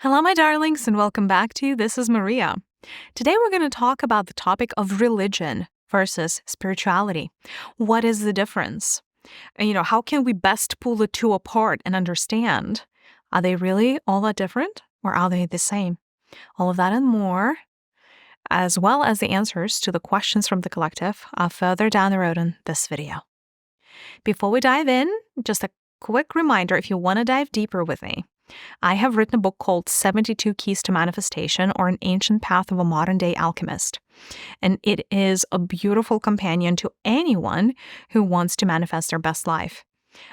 Hello, my darlings, and welcome back to This is Mariya. Today, we're going to talk about the topic of religion versus spirituality. What is the difference? And, how can we best pull the two apart and understand? Are they really all that different, or are they the same? All of that and more, as well as the answers to the questions from the collective, are further down the road in this video. Before we dive in, just a quick reminder if you want to dive deeper with me. I have written a book called 72 Keys to Manifestation, or An Ancient Path of a Modern-Day Alchemist. And it is a beautiful companion to anyone who wants to manifest their best life.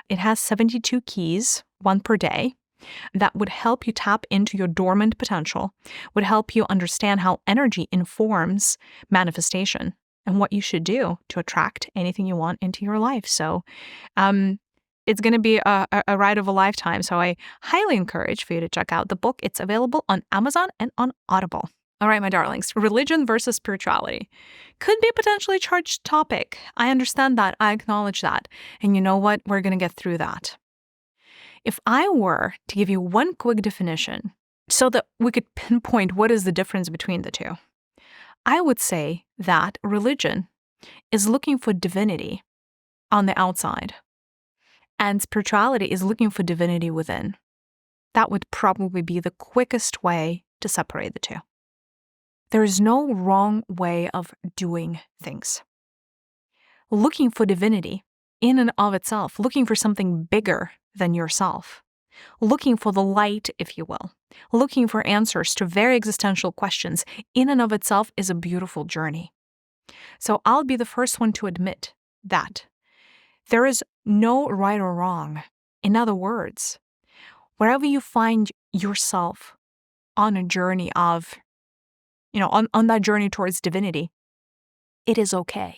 It has 72 keys, one per day, that would help you tap into your dormant potential, would help you understand how energy informs manifestation and what you should do to attract anything you want into your life. So, it's going to be a ride of a lifetime, so I highly encourage for you to check out the book. It's available on Amazon and on Audible. All right, my darlings, religion versus spirituality could be a potentially charged topic. I understand that. I acknowledge that. And you know what? We're going to get through that. If I were to give you one quick definition so that we could pinpoint what is the difference between the two, I would say that religion is looking for divinity on the outside, and spirituality is looking for divinity within. That would probably be the quickest way to separate the two. There is no wrong way of doing things. Looking for divinity in and of itself, looking for something bigger than yourself, looking for the light, if you will, looking for answers to very existential questions in and of itself is a beautiful journey. So I'll be the first one to admit that there is no right or wrong. In other words, wherever you find yourself on a journey of, on that journey towards divinity, it is okay,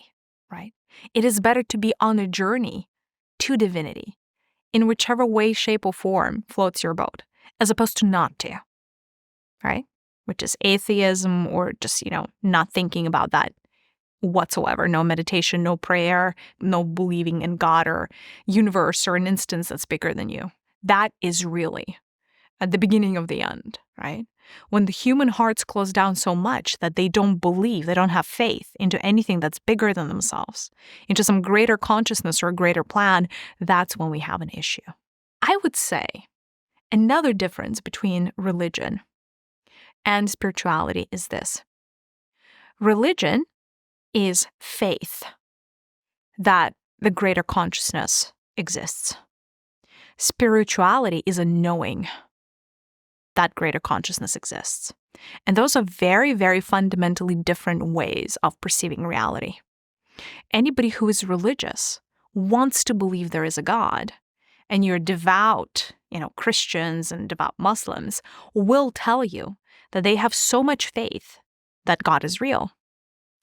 right? It is better to be on a journey to divinity in whichever way, shape, or form floats your boat, as opposed to not to, right? Which is atheism or just, not thinking about that whatsoever. No meditation, no prayer, no believing in God or universe or an instance that's bigger than you. That is really at the beginning of the end, right? When the human hearts close down so much that they don't believe, they don't have faith into anything that's bigger than themselves, into some greater consciousness or a greater plan, that's when we have an issue. I would say another difference between religion and spirituality is this. Religion is faith that the greater consciousness exists. Spirituality is a knowing that greater consciousness exists. And those are very, very fundamentally different ways of perceiving reality. Anybody who is religious wants to believe there is a God, and your devout, Christians and devout Muslims will tell you that they have so much faith that God is real.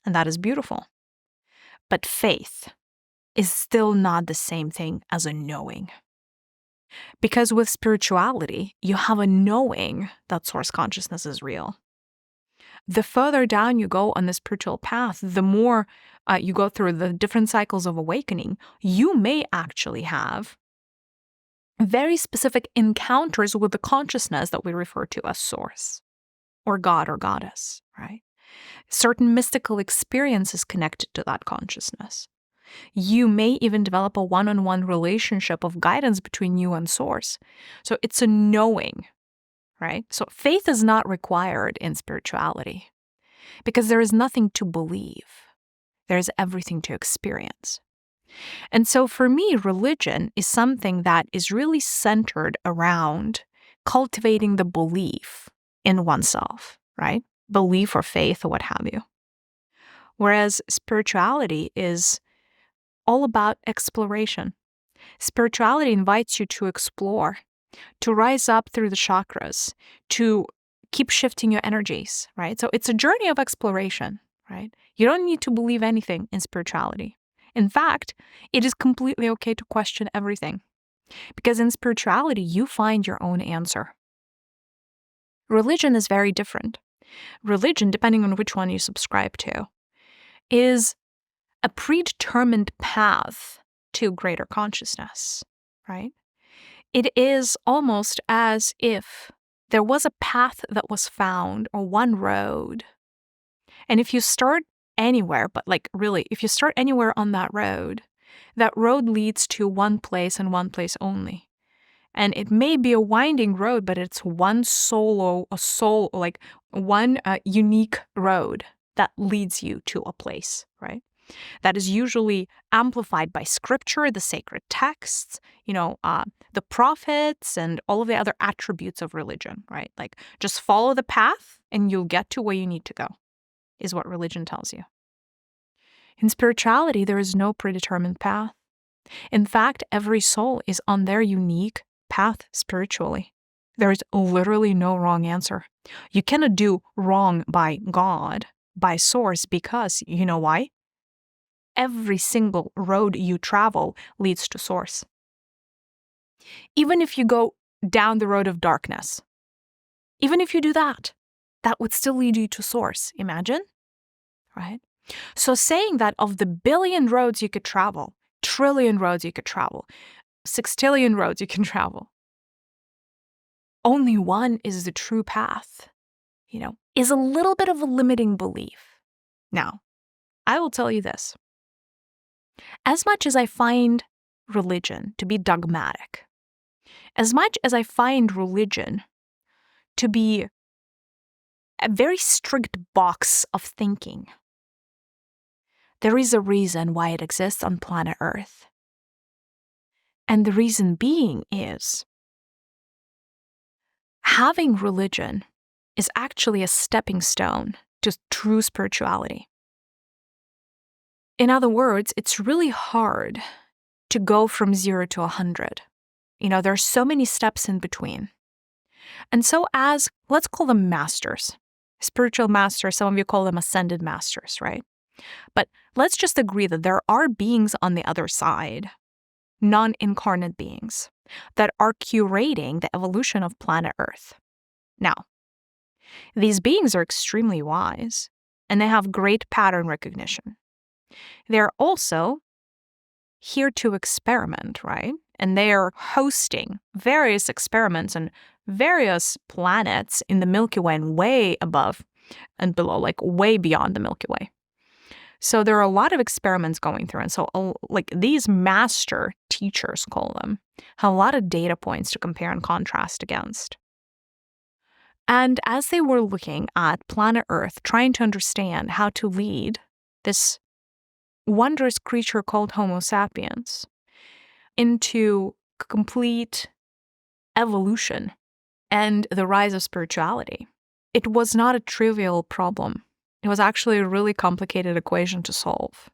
And that is beautiful. But faith is still not the same thing as a knowing. Because with spirituality, you have a knowing that source consciousness is real. The further down you go on the spiritual path, the more you go through the different cycles of awakening, you may actually have very specific encounters with the consciousness that we refer to as source, or God or goddess, right? Certain mystical experiences connected to that consciousness. You may even develop a one-on-one relationship of guidance between you and source. So it's a knowing, right? So faith is not required in spirituality because there is nothing to believe. There is everything to experience. And so for me, religion is something that is really centered around cultivating the belief in oneself, right? Belief or faith or what have you. Whereas spirituality is all about exploration. Spirituality invites you to explore, to rise up through the chakras, to keep shifting your energies, right? So it's a journey of exploration, right? You don't need to believe anything in spirituality. In fact, it is completely okay to question everything, because in spirituality, you find your own answer. Religion is very different. Religion, depending on which one you subscribe to, is a predetermined path to greater consciousness, right? It is almost as if there was a path that was found, or one road. And if you start anywhere, but like really, if you start anywhere on that road leads to one place and one place only. And it may be a winding road, but it's one unique road that leads you to a place, right? That is usually amplified by scripture, the sacred texts, the prophets, and all of the other attributes of religion, right? Like just follow the path and you'll get to where you need to go, is what religion tells you. In spirituality, there is no predetermined path. In fact, every soul is on their unique path spiritually. There is literally no wrong answer. You cannot do wrong by God, by source, because you know why? Every single road you travel leads to source. Even if you go down the road of darkness, even if you do that would still lead you to source. Imagine, right? So saying that of the billion roads you could travel, trillion roads you could travel, sextillion roads you can travel, only one is the true path, is a little bit of a limiting belief. Now, I will tell you this. As much as I find religion to be dogmatic, as much as I find religion to be a very strict box of thinking, there is a reason why it exists on planet Earth. And the reason being is having religion is actually a stepping stone to true spirituality. In other words, it's really hard to go from 0 to 100. There are so many steps in between. And so as, let's call them masters, spiritual masters, some of you call them ascended masters, right? But let's just agree that there are beings on the other side, non-incarnate beings, that are curating the evolution of planet Earth. Now, these beings are extremely wise, and they have great pattern recognition. They're also here to experiment, right? And they are hosting various experiments on various planets in the Milky Way and way above and below, like way beyond the Milky Way. So there are a lot of experiments going through. And so these master teachers, call them, have a lot of data points to compare and contrast against. And as they were looking at planet Earth, trying to understand how to lead this wondrous creature called Homo sapiens into complete evolution and the rise of spirituality, it was not a trivial problem. It was actually a really complicated equation to solve.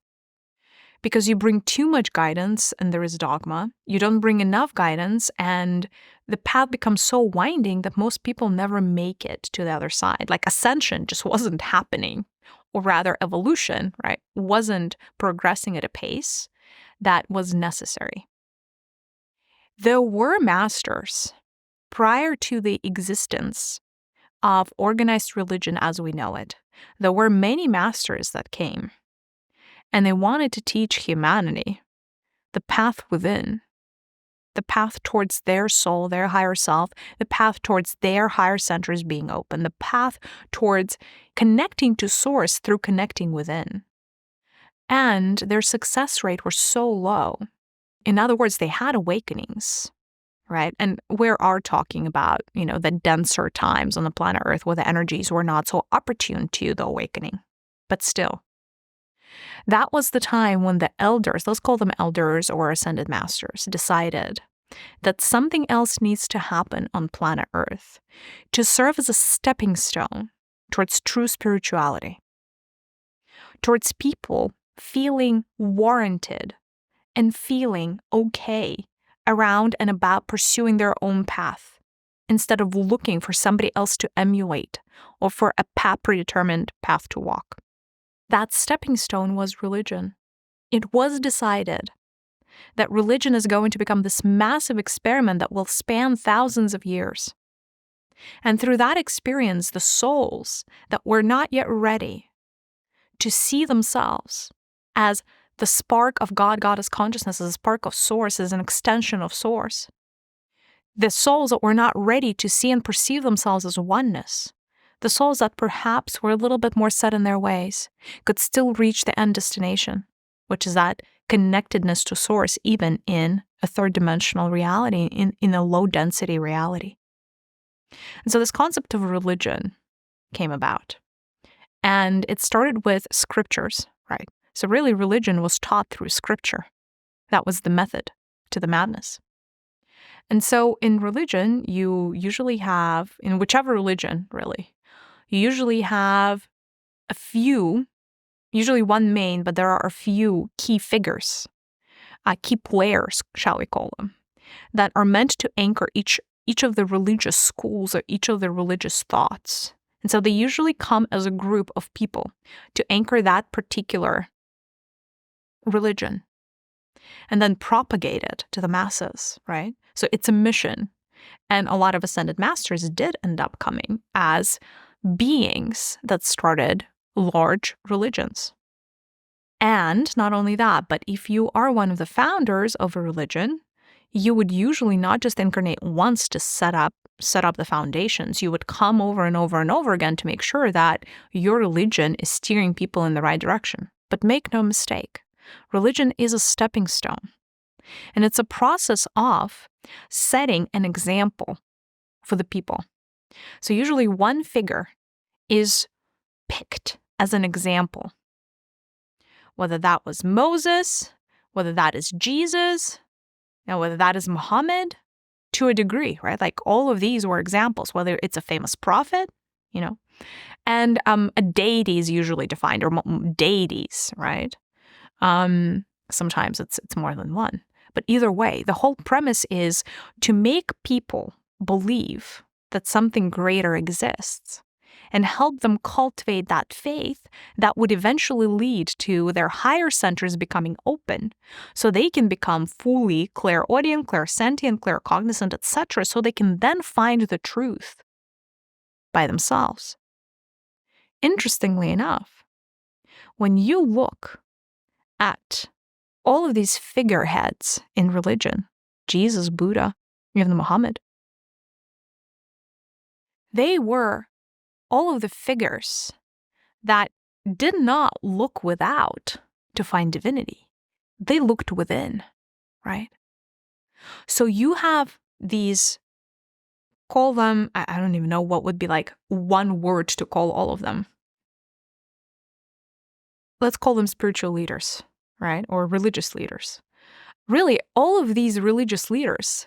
Because you bring too much guidance and there is dogma, you don't bring enough guidance and the path becomes so winding that most people never make it to the other side. Like ascension just wasn't happening, or rather evolution, right, wasn't progressing at a pace that was necessary. There were masters prior to the existence of organized religion as we know it. There were many masters that came, and they wanted to teach humanity the path within, the path towards their soul, their higher self, the path towards their higher centers being open, the path towards connecting to source through connecting within. And their success rate was so low. In other words, they had awakenings, right? And we are talking about, the denser times on the planet Earth where the energies were not so opportune to the awakening. But still, that was the time when the elders, let's call them elders or ascended masters, decided that something else needs to happen on planet Earth to serve as a stepping stone towards true spirituality, towards people feeling warranted and feeling okay around and about pursuing their own path instead of looking for somebody else to emulate or for a predetermined path to walk. That stepping stone was religion. It was decided that religion is going to become this massive experiment that will span thousands of years. And through that experience, the souls that were not yet ready to see themselves as the spark of God, Goddess consciousness, as a spark of source, as an extension of source, The souls that were not ready to see and perceive themselves as oneness, the souls that perhaps were a little bit more set in their ways, could still reach the end destination, which is that connectedness to source, even in a third-dimensional reality, in a low-density reality. And so this concept of religion came about. And it started with scriptures, right? So really, religion was taught through scripture. That was the method to the madness. And so in religion, you usually have, in whichever religion, really, you usually have a few, usually one main, but there are a few key figures, key players, shall we call them, that are meant to anchor each of the religious schools or each of the religious thoughts. And so they usually come as a group of people to anchor that particular religion and then propagate it to the masses, right? So it's a mission. And a lot of ascended masters did end up coming as beings that started large religions. And not only that, but if you are one of the founders of a religion, you would usually not just incarnate once to set up the foundations. You would come over and over and over again to make sure that your religion is steering people in the right direction. But make no mistake, religion is a stepping stone. And it's a process of setting an example for the people. So usually one figure is picked as an example. Whether that was Moses, whether that is Jesus, whether that is Muhammad, to a degree, right? Like all of these were examples, whether it's a famous prophet, and a deity is usually defined, or deities, right? Sometimes it's more than one. But either way, the whole premise is to make people believe that something greater exists and help them cultivate that faith that would eventually lead to their higher centers becoming open so they can become fully clairaudient, clairsentient, claircognizant, etc., so they can then find the truth by themselves. Interestingly enough, when you look at all of these figureheads in religion, Jesus, Buddha, even Muhammad, they were all of the figures that did not look without to find divinity. They looked within, right? So you have these, call them, I don't even know what would be like one word to call all of them. Let's call them spiritual leaders, right? Or religious leaders. Really, all of these religious leaders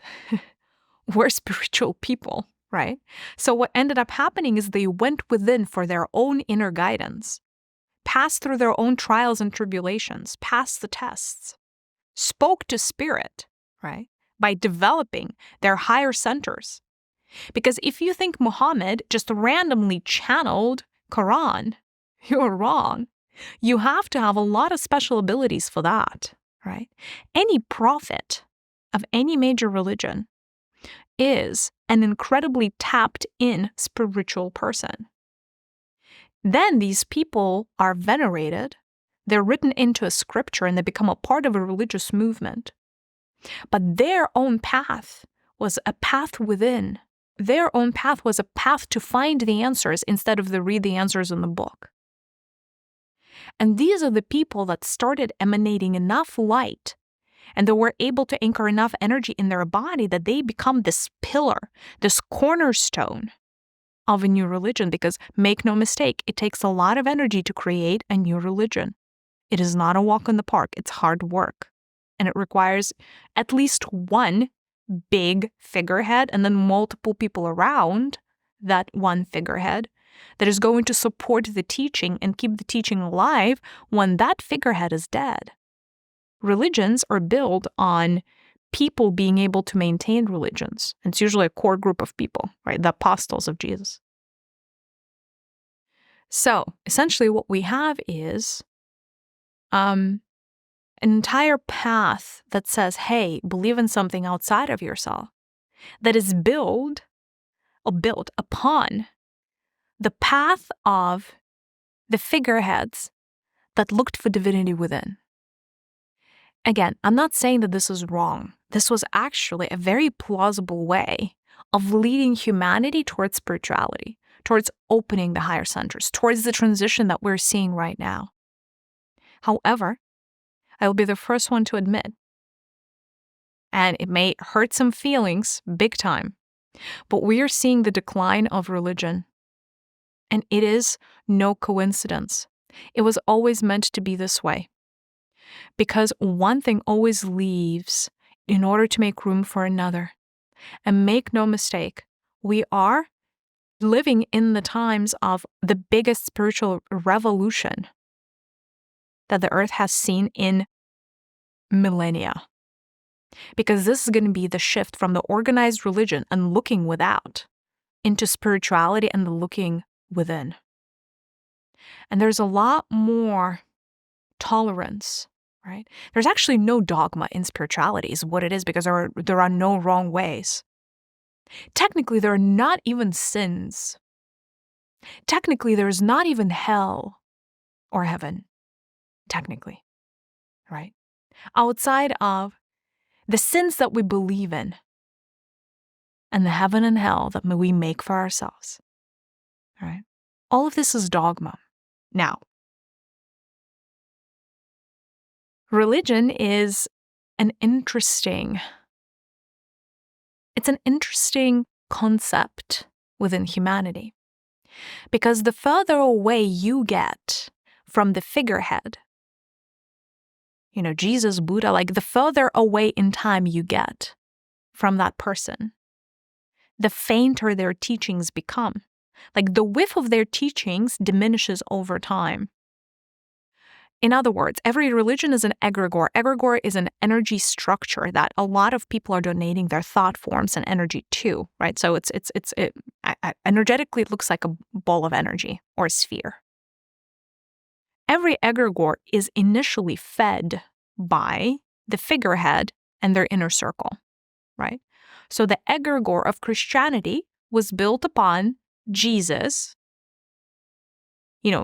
were spiritual people, right? So what ended up happening is they went within for their own inner guidance, passed through their own trials and tribulations, passed the tests, spoke to spirit, right? By developing their higher centers. Because if you think Muhammad just randomly channeled Quran, you're wrong. You have to have a lot of special abilities for that, right? Any prophet of any major religion is an incredibly tapped in spiritual person. Then these people are venerated, they're written into a scripture, and they become a part of a religious movement. But their own path was a path within. Their own path was a path to find the answers instead of to read the answers in the book. And these are the people that started emanating enough light and they were able to anchor enough energy in their body that they become this pillar, this cornerstone of a new religion. Because make no mistake, it takes a lot of energy to create a new religion. It is not a walk in the park. It's hard work. And it requires at least one big figurehead and then multiple people around that one figurehead that is going to support the teaching and keep the teaching alive when that figurehead is dead. Religions are built on people being able to maintain religions. It's usually a core group of people, right? The apostles of Jesus. So essentially what we have is an entire path that says, hey, believe in something outside of yourself that is built upon the path of the figureheads that looked for divinity within. Again, I'm not saying that this is wrong. this was actually a very plausible way of leading humanity towards spirituality, towards opening the higher centers, towards the transition that we're seeing right now. However, I will be the first one to admit, and it may hurt some feelings big time, but we are seeing the decline of religion. And it is no coincidence. It was always meant to be this way. Because one thing always leaves in order to make room for another. And make no mistake, we are living in the times of the biggest spiritual revolution that the earth has seen in millennia. Because this is going to be the shift from the organized religion and looking without into spirituality and the looking within. And there's a lot more tolerance, right? There's actually no dogma in spirituality is what it is, because there are no wrong ways. Technically, there are not even sins. Technically, there is not even hell or heaven, technically, right? Outside of the sins that we believe in and the heaven and hell that we make for ourselves, right? All of this is dogma. Now, religion is an interesting concept within humanity, because the further away you get from the figurehead, Jesus, Buddha, like the further away in time you get from that person, the fainter their teachings become. Like the width of their teachings diminishes over time. In other words, every religion is an egregore. Egregore is an energy structure that a lot of people are donating their thought forms and energy to, right? So energetically, it looks like a ball of energy or a sphere. Every egregore is initially fed by the figurehead and their inner circle, right? So the egregore of Christianity was built upon Jesus,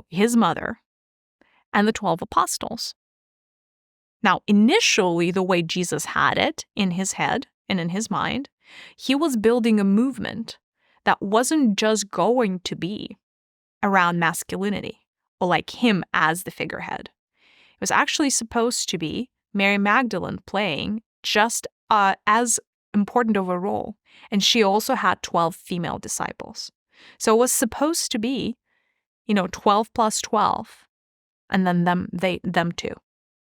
his mother, and the 12 apostles. Now, initially, the way Jesus had it in his head and in his mind, he was building a movement that wasn't just going to be around masculinity or like him as the figurehead. It was actually supposed to be Mary Magdalene playing just as important of a role. And she also had 12 female disciples. So it was supposed to be, 12 plus 12. And then them two,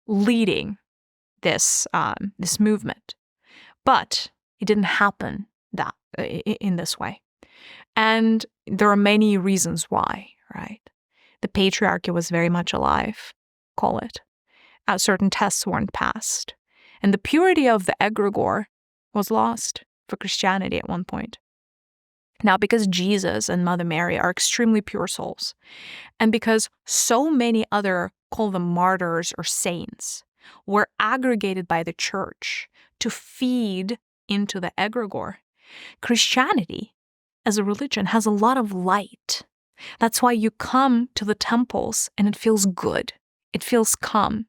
leading this movement, but it didn't happen in this way, and there are many reasons why. Right, the patriarchy was very much alive, call it. Certain tests weren't passed, and the purity of the egregore was lost for Christianity at one point. Now, because Jesus and Mother Mary are extremely pure souls, and because so many other, call them martyrs or saints, were aggregated by the church to feed into the egregore, Christianity as a religion has a lot of light. That's why you come to the temples and it feels good. It feels calm,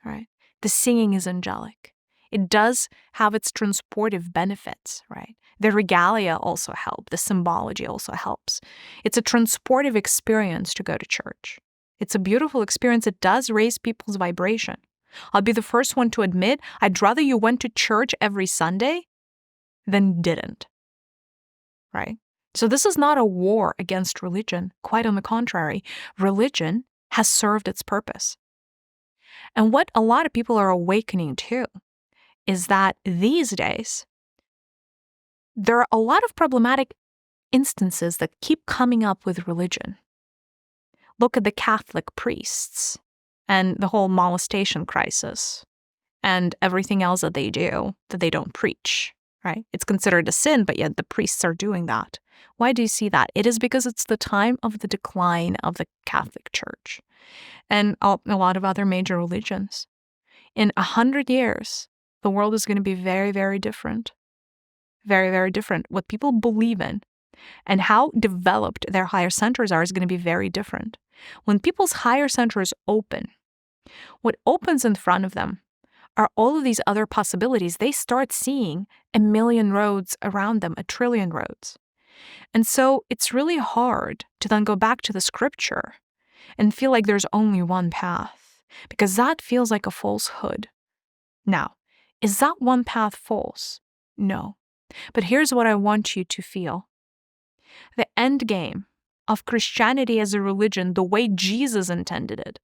right? The singing is angelic. It does have its transportive benefits, right? The regalia also help. The symbology also helps. It's a transportive experience to go to church. It's a beautiful experience. It does raise people's vibration. I'll be the first one to admit I'd rather you went to church every Sunday than didn't, right? So this is not a war against religion. Quite on the contrary, religion has served its purpose. And what a lot of people are awakening to is that these days, there are a lot of problematic instances that keep coming up with religion. Look at the Catholic priests and the whole molestation crisis and everything else that they do that they don't preach, right? It's considered a sin, but yet the priests are doing that. Why do you see that? It is because it's the time of the decline of the Catholic Church and a lot of other major religions. In 100 years, the world is going to be very, very different. Very, very different. What people believe in and how developed their higher centers are is going to be very different. When people's higher centers open, what opens in front of them are all of these other possibilities. They start seeing a million roads around them, a trillion roads. And so it's really hard to then go back to the scripture and feel like there's only one path, because that feels like a falsehood. Now, is that one path false? No. But here's what I want you to feel. The end game of Christianity as a religion, the way Jesus intended it,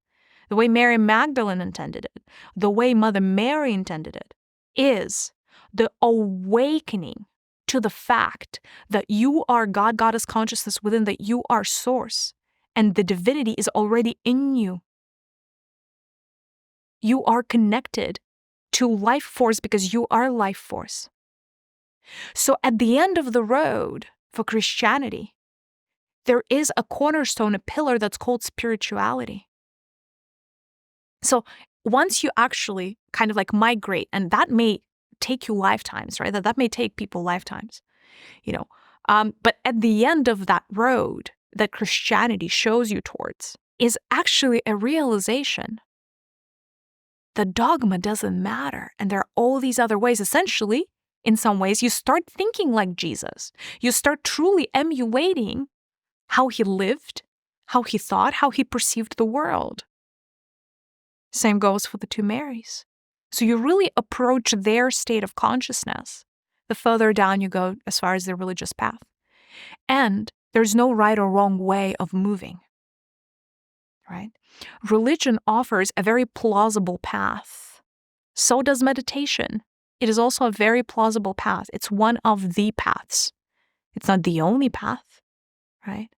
the way Mary Magdalene intended it, the way Mother Mary intended it, is the awakening to the fact that you are God, Goddess consciousness within, that you are source, and the divinity is already in you. You are connected to life force because you are life force. So at the end of the road for Christianity, there is a cornerstone, a pillar that's called spirituality. So once you actually kind of like migrate, and that may take you lifetimes, right? That may take people lifetimes, but at the end of that road that Christianity shows you towards is actually a realization that dogma doesn't matter. And there are all these other ways. Essentially, in some ways, you start thinking like Jesus. You start truly emulating how he lived, how he thought, how he perceived the world. Same goes for the two Marys. So you really approach their state of consciousness the further down you go as far as the religious path. And there's no right or wrong way of moving, right? Religion offers a very plausible path. So does meditation. It is also a very plausible path. It's one of the paths. It's not the only path, right?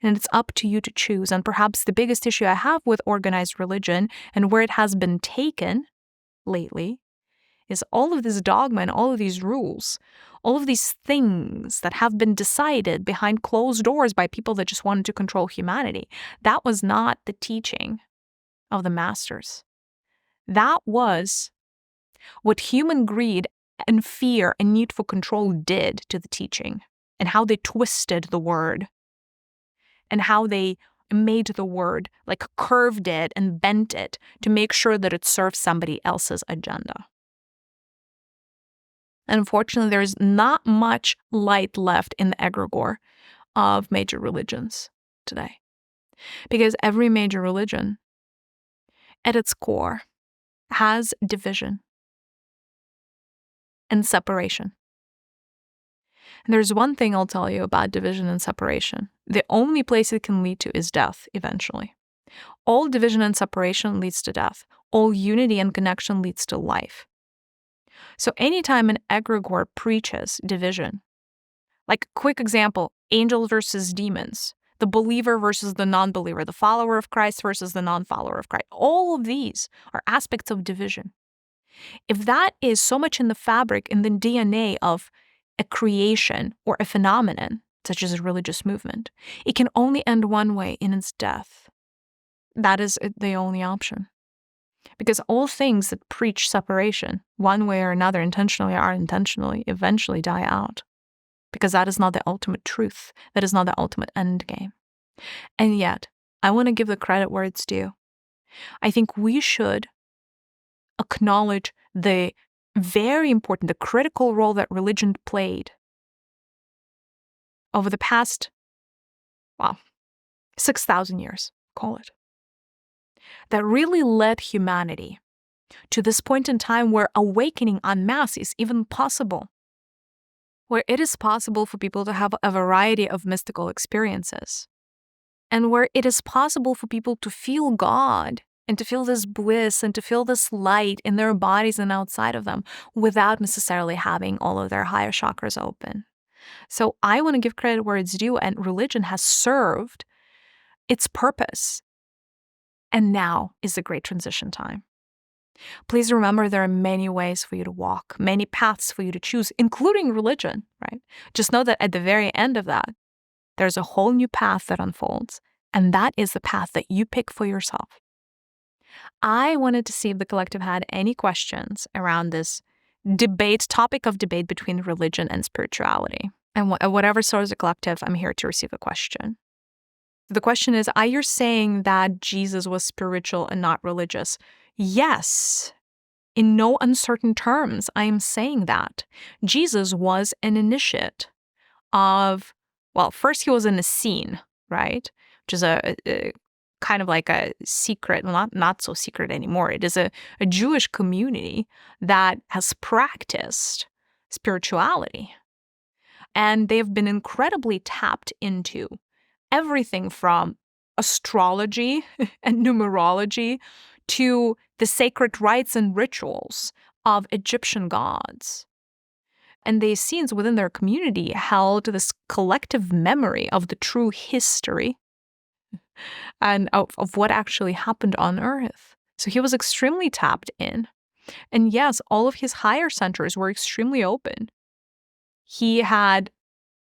And it's up to you to choose. And perhaps the biggest issue I have with organized religion and where it has been taken lately is all of this dogma and all of these rules, all of these things that have been decided behind closed doors by people that just wanted to control humanity. That was not the teaching of the masters. That was what human greed and fear and need for control did to the teaching, and how they twisted the word, and how they made the word, like curved it and bent it to make sure that it serves somebody else's agenda. Unfortunately, there's not much light left in the egregore of major religions today, because every major religion, at its core, has division and separation. And there's one thing I'll tell you about division and separation. The only place it can lead to is death, eventually. All division and separation leads to death. All unity and connection leads to life. So anytime an egregore preaches division, like quick example, angels versus demons, the believer versus the non-believer, the follower of Christ versus the non-follower of Christ, all of these are aspects of division. If that is so much in the fabric, in the DNA of a creation or a phenomenon, such as a religious movement, it can only end one way, in its death. That is the only option. Because all things that preach separation, one way or another, intentionally or unintentionally, eventually die out. Because that is not the ultimate truth. That is not the ultimate end game. And yet, I want to give the credit where it's due. I think we should acknowledge the very important, the critical role that religion played over the past, 6,000 years, call it, that really led humanity to this point in time where awakening en masse is even possible, where it is possible for people to have a variety of mystical experiences, and where it is possible for people to feel God and to feel this bliss and to feel this light in their bodies and outside of them without necessarily having all of their higher chakras open. So I want to give credit where it's due, and religion has served its purpose. And now is the great transition time. Please remember there are many ways for you to walk, many paths for you to choose, including religion, right? Just know that at the very end of that, there's a whole new path that unfolds, and that is the path that you pick for yourself. I wanted to see if the collective had any questions around this topic of debate between religion and spirituality. And whatever source the collective, I'm here to receive a question. The question is, are you saying that Jesus was spiritual and not religious? Yes, In no uncertain terms, I am saying that Jesus was an initiate of, well, first he was in a scene, right? Which is a kind of like a secret, well, not so secret anymore. It is a Jewish community that has practiced spirituality. And they've been incredibly tapped into everything from astrology and numerology to the sacred rites and rituals of Egyptian gods. And these scenes within their community held this collective memory of the true history and of what actually happened on Earth. So he was extremely tapped in. And yes, all of his higher centers were extremely open. He had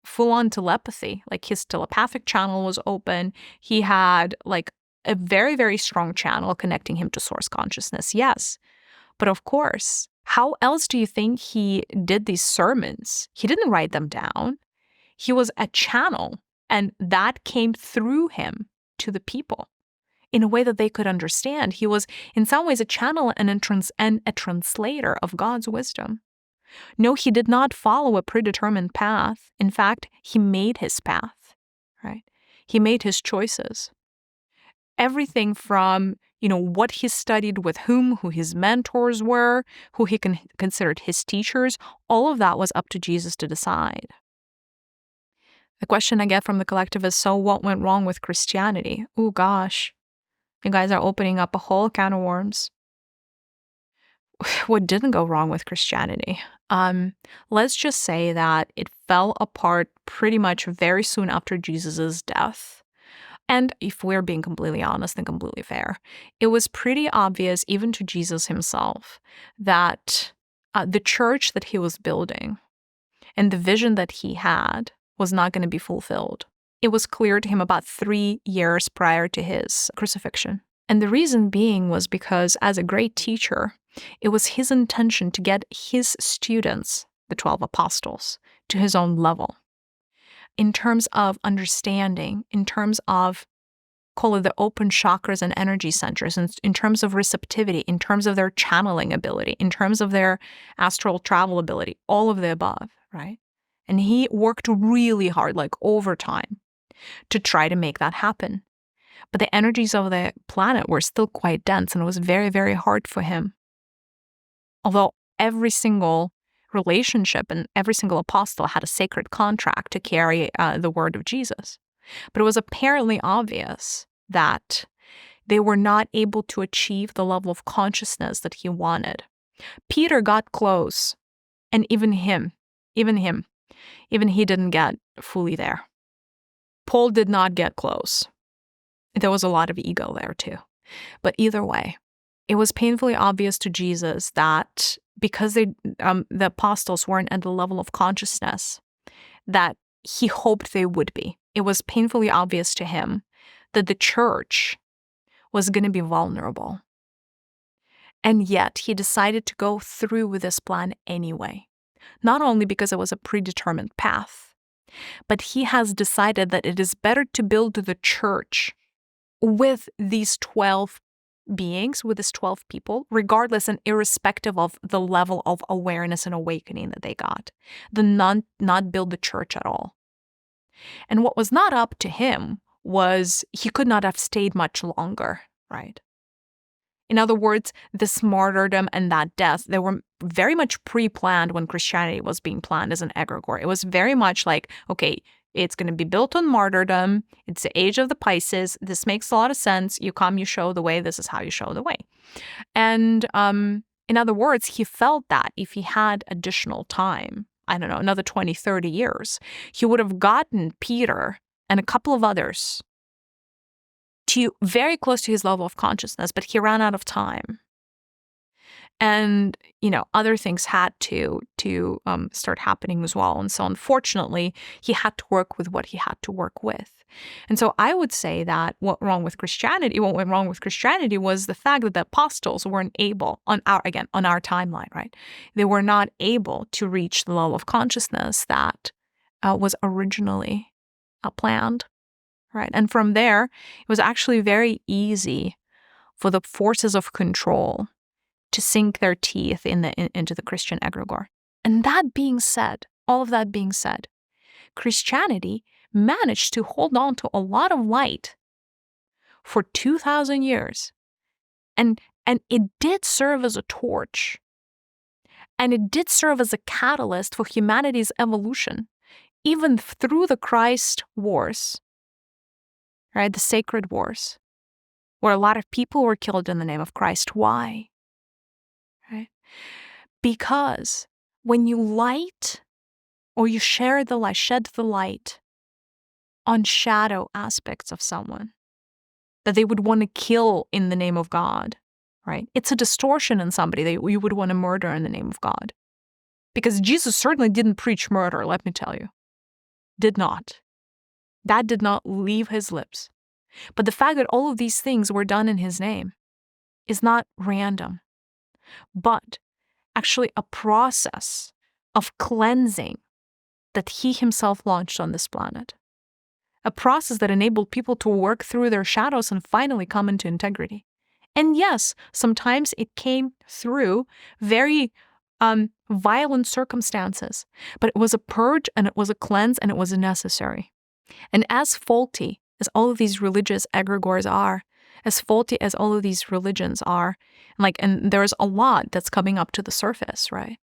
full-on telepathy, like his telepathic channel was open. He had like a very, very strong channel connecting him to source consciousness, yes. But of course, how else do you think he did these sermons? He didn't write them down. He was a channel, and that came through him to the people in a way that they could understand. He was in some ways a channel and a translator of God's wisdom. No, he did not follow a predetermined path. In fact, he made his path, right? He made his choices. Everything from, what he studied with whom, who his mentors were, who he considered his teachers, all of that was up to Jesus to decide. The question I get from the collective is, so what went wrong with Christianity? Oh gosh, you guys are opening up a whole can of worms. What didn't go wrong with Christianity? Let's just say that it fell apart pretty much very soon after Jesus' death. And if we're being completely honest and completely fair, it was pretty obvious, even to Jesus himself, that the church that he was building and the vision that he had was not going to be fulfilled. It was clear to him about 3 years prior to his crucifixion. And the reason being was because, as a great teacher, it was his intention to get his students, the 12 apostles, to his own level. In terms of understanding, in terms of, call it the open chakras and energy centers, in terms of receptivity, in terms of their channeling ability, in terms of their astral travel ability, all of the above, right? And he worked really hard, like overtime, to try to make that happen. But the energies of the planet were still quite dense, and it was very, very hard for him. Although every single relationship and every single apostle had a sacred contract to carry the word of Jesus. But it was apparently obvious that they were not able to achieve the level of consciousness that he wanted. Peter got close, and even he didn't get fully there. Paul did not get close. There was a lot of ego there too. But either way, it was painfully obvious to Jesus that because the apostles weren't at the level of consciousness that he hoped they would be. It was painfully obvious to him that the church was going to be vulnerable. And yet he decided to go through with this plan anyway, not only because it was a predetermined path, but he has decided that it is better to build the church with these 12 beings, with these 12 people, regardless and irrespective of the level of awareness and awakening that they got, than not build the church at all. And what was not up to him was he could not have stayed much longer, right? In other words, this martyrdom and that death, they were very much pre-planned when Christianity was being planned as an egregore. It was very much like, okay, it's going to be built on martyrdom. It's the age of the Pisces. This makes a lot of sense. You come, you show the way. This is how you show the way. And in other words, he felt that if he had additional time, I don't know, another 20, 30 years, he would have gotten Peter and a couple of others to very close to his level of consciousness, but he ran out of time. And, other things had to start happening as well. And so unfortunately, he had to work with what he had to work with. And so I would say that what went wrong with Christianity was the fact that the apostles weren't able, on our timeline, right? They were not able to reach the level of consciousness that was originally planned, right? And from there, it was actually very easy for the forces of control to sink their teeth into the Christian egregore. And that being said, all of that being said, Christianity managed to hold on to a lot of light for 2,000 years. And it did serve as a torch. And it did serve as a catalyst for humanity's evolution, even through the Christ wars, right? The sacred wars, where a lot of people were killed in the name of Christ. Why? Right? Because when you light or you share the light, shed the light on shadow aspects of someone that they would want to kill in the name of God, right? It's a distortion in somebody that you would want to murder in the name of God. Because Jesus certainly didn't preach murder, let me tell you. Did not. That did not leave his lips. But the fact that all of these things were done in his name is not random, but actually a process of cleansing that he himself launched on this planet. A process that enabled people to work through their shadows and finally come into integrity. And yes, sometimes it came through very violent circumstances, but it was a purge and it was a cleanse and it was necessary. And as faulty as all of these religious egregores are, as faulty as all of these religions are, and there's a lot that's coming up to the surface, right?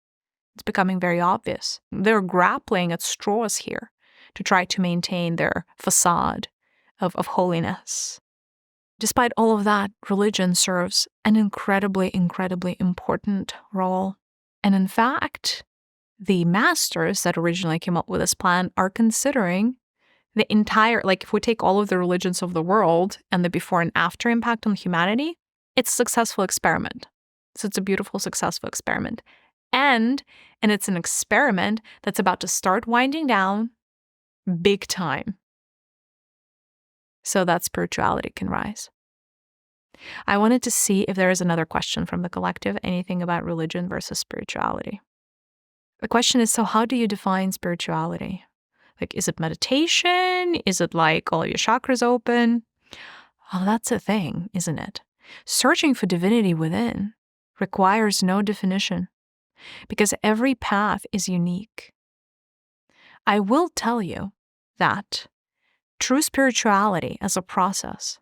It's becoming very obvious. They're grappling at straws here to try to maintain their facade of holiness. Despite all of that, religion serves an incredibly, incredibly important role. And in fact, the masters that originally came up with this plan are considering the entire, if we take all of the religions of the world and the before and after impact on humanity, it's a successful experiment. So it's a beautiful, successful experiment. And it's an experiment that's about to start winding down big time, so that spirituality can rise. I wanted to see if there is another question from the collective, anything about religion versus spirituality. The question is, so how do you define spirituality? Is it meditation? Is it all your chakras open? Oh, that's a thing, isn't it? Searching for divinity within requires no definition because every path is unique. I will tell you that true spirituality as a process,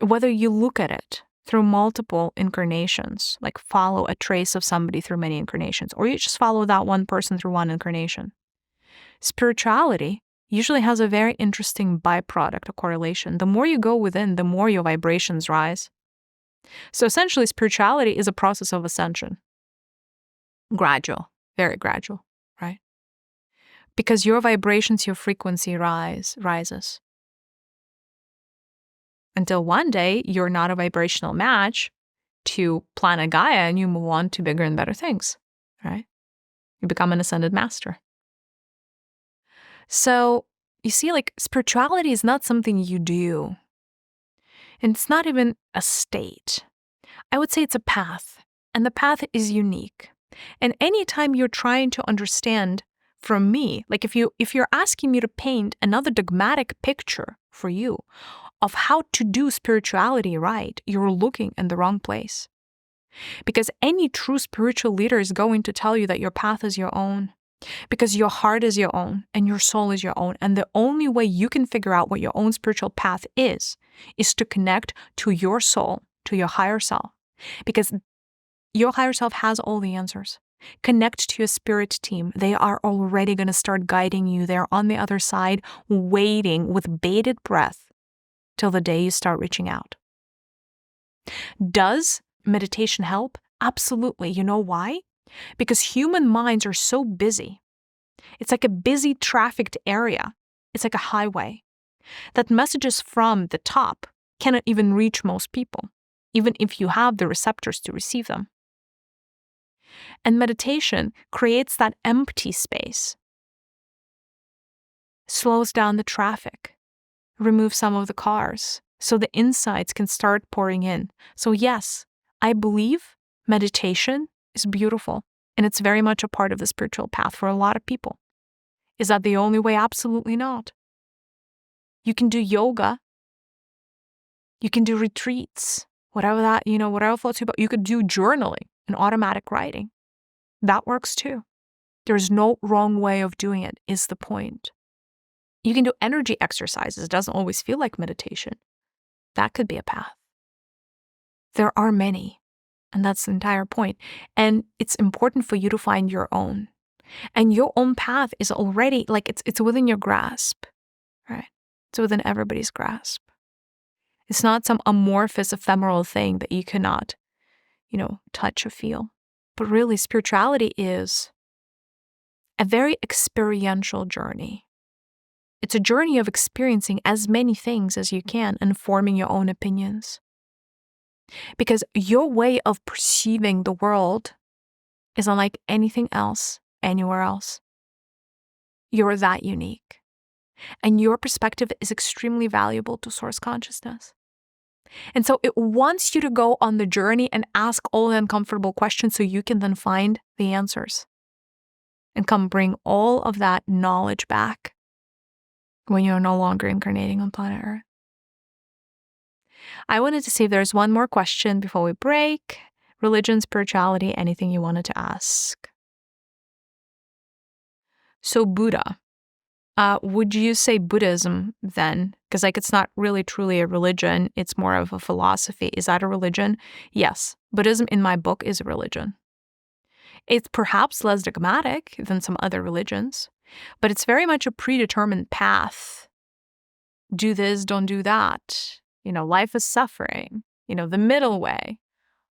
whether you look at it through multiple incarnations, follow a trace of somebody through many incarnations, or you just follow that one person through one incarnation, spirituality usually has a very interesting byproduct, a correlation. The more you go within, the more your vibrations rise. So essentially, spirituality is a process of ascension. Gradual, very gradual, right? Because your vibrations, your frequency rises. Until one day, you're not a vibrational match to planet Gaia and you move on to bigger and better things, right? You become an ascended master. So, you see, spirituality is not something you do. And it's not even a state. I would say it's a path, and the path is unique. And anytime you're trying to understand from me, if you're asking me to paint another dogmatic picture for you of how to do spirituality right, you're looking in the wrong place. Because any true spiritual leader is going to tell you that your path is your own. Because your heart is your own and your soul is your own. And the only way you can figure out what your own spiritual path is to connect to your soul, to your higher self. Because your higher self has all the answers. Connect to your spirit team. They are already going to start guiding you. They're on the other side, waiting with bated breath till the day you start reaching out. Does meditation help? Absolutely. You know why? Because human minds are so busy. It's like a busy trafficked area. It's like a highway. That messages from the top cannot even reach most people, even if you have the receptors to receive them. And meditation creates that empty space, slows down the traffic, removes some of the cars, so the insights can start pouring in. So yes, I believe meditation is beautiful, and it's very much a part of the spiritual path for a lot of people. Is that the only way? Absolutely not. You can do yoga. You can do retreats. whatever floats you boat. You could do journaling and automatic writing. That works too. There's no wrong way of doing it, is the point. You can do energy exercises. It doesn't always feel like meditation. That could be a path. There are many, and that's the entire point. And it's important for you to find your own. And your own path is already, like, it's within your grasp, right? It's within everybody's grasp. It's not some amorphous, ephemeral thing that you cannot, touch or feel. But really, spirituality is a very experiential journey. It's a journey of experiencing as many things as you can and forming your own opinions. Because your way of perceiving the world is unlike anything else, anywhere else. You're that unique. And your perspective is extremely valuable to source consciousness. And so it wants you to go on the journey and ask all the uncomfortable questions so you can then find the answers and come bring all of that knowledge back when you're no longer incarnating on planet Earth. I wanted to see if there's one more question before we break. Religion, spirituality, anything you wanted to ask. So Buddha. Would you say Buddhism then? Because it's not really truly a religion. It's more of a philosophy. Is that a religion? Yes. Buddhism in my book is a religion. It's perhaps less dogmatic than some other religions, but it's very much a predetermined path. Do this, don't do that. Life is suffering. The middle way.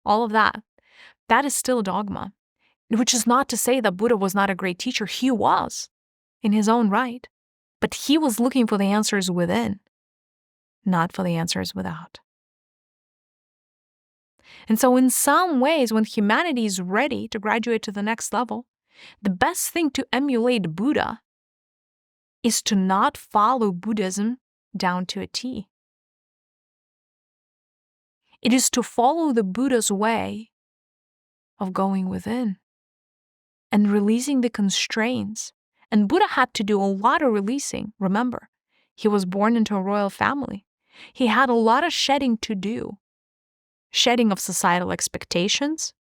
All of that. That is still dogma, which is not to say that Buddha was not a great teacher. He was. In his own right. But he was looking for the answers within, not for the answers without. And so in some ways, when humanity is ready to graduate to the next level, the best thing to emulate Buddha is to not follow Buddhism down to a T. It is to follow the Buddha's way of going within and releasing the constraints. And Buddha had to do a lot of releasing. Remember, he was born into a royal family. He had a lot of shedding to do. Shedding of societal expectations,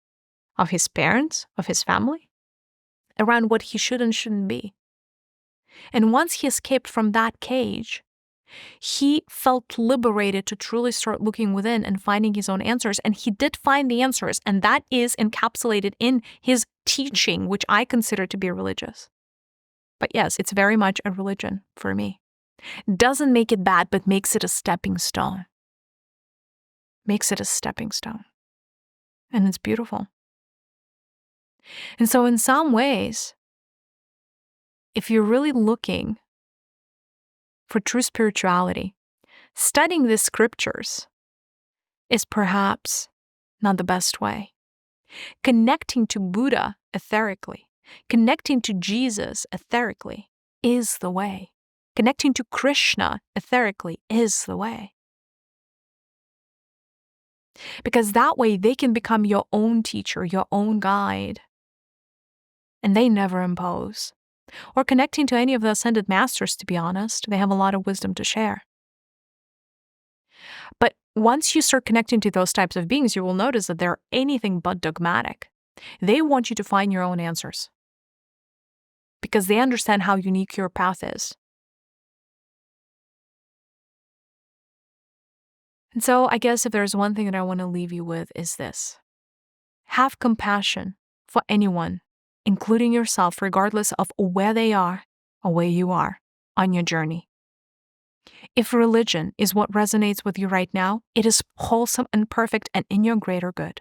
of his parents, of his family, around what he should and shouldn't be. And once he escaped from that cage, he felt liberated to truly start looking within and finding his own answers. And he did find the answers. And that is encapsulated in his teaching, which I consider to be religious. But yes, it's very much a religion for me. Doesn't make it bad, but makes it a stepping stone. Makes it a stepping stone. And it's beautiful. And so in some ways, if you're really looking for true spirituality, studying the scriptures is perhaps not the best way. Connecting to Buddha etherically, connecting to Jesus etherically is the way. Connecting to Krishna etherically is the way. Because that way they can become your own teacher, your own guide. And they never impose. Or connecting to any of the ascended masters, to be honest. They have a lot of wisdom to share. But once you start connecting to those types of beings, you will notice that they're anything but dogmatic. They want you to find your own answers. Because they understand how unique your path is. And so I guess if there's one thing that I want to leave you with is this. Have compassion for anyone, including yourself, regardless of where they are or where you are on your journey. If religion is what resonates with you right now, it is wholesome and perfect and in your greater good.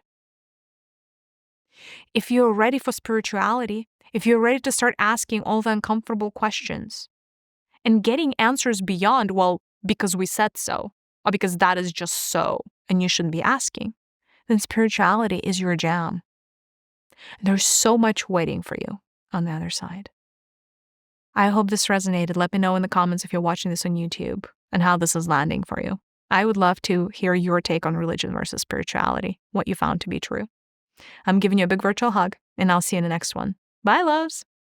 If you're ready for spirituality, if you're ready to start asking all the uncomfortable questions and getting answers beyond, well, because we said so, or because that is just so, and you shouldn't be asking, then spirituality is your jam. There's so much waiting for you on the other side. I hope this resonated. Let me know in the comments if you're watching this on YouTube and how this is landing for you. I would love to hear your take on religion versus spirituality, what you found to be true. I'm giving you a big virtual hug, and I'll see you in the next one. Bye, loves!